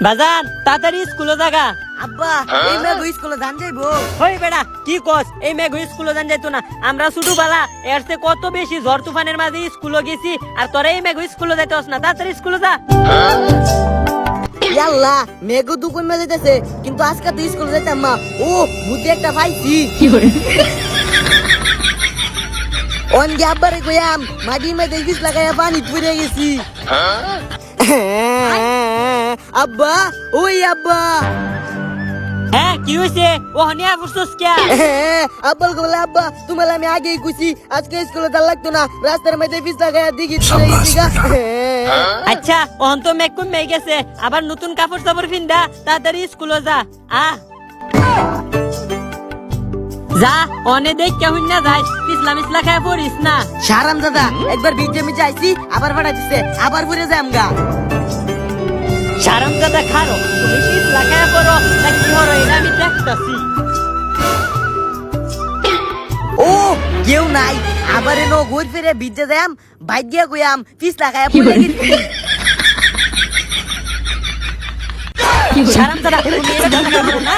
বাজান তাড়াতাড়ি স্কুলে জাগা। আব্বা এই মেঘ স্কুলে যান যাইবো। হই বেড়া কি কস, এই মেঘ স্কুলে যান যাইতো না? আমরা ছোটবেলা এর চেয়ে কত বেশি ঝড় তুফানের মাঝে স্কুলে গেছি, আর তোরা এই মেঘ স্কুলে যাইতেস না? তাড়াতাড়ি স্কুলে যা। ইয়াল্লা মেঘ দুকুন মে যাইতেছে, কিন্তু আজকে তো স্কুলে যাইতাম মা। ও বুদ্ধি একটা পাইছি। অনগে আব্বারে কইয়াম মাটির মধ্যে বিষ লাগাইয়া পানি পুড়ে গেছি। আব্বা ওই আব্বা। হ্যাঁ কি হয়েছে? ও হনিয়া বুঝছস কে? আব্বাল বলে আব্বা তোমার আমি আগেই কইছি আজকে স্কুলে যাওয়া লাগতো না, রাস্তার মধ্যে বিষ লাগাইয়া দিঘি পুড়ে গেছি গা। আচ্ছা ওহন তো মেঘ কমে গেছে, আবার নতুন কাপড় চাপড় পিন্দা তাড়াতাড়ি স্কুলে যা। যা অনে দেখ কেমন না যাই, ইসলাম ইসলা খায় পড়িস না। সারাম দাদা একবার ভিজে মিজে আইছি, আবার ভাড়া দিচ্ছে, আবার ঘুরে যাম গা। সারাম দাদা খারো, তুমি ইসলা খায় পড়ো না কি হরো এটা আমি দেখতাছি। ও কেউ নাই, আবার এনো ঘুর ফিরে ভিজে যাম, বাইক গিয়া কইয়াম পিস লাগায়া পড়ে গেছি। সারাম দাদা তুমি এটা কথা বলো না,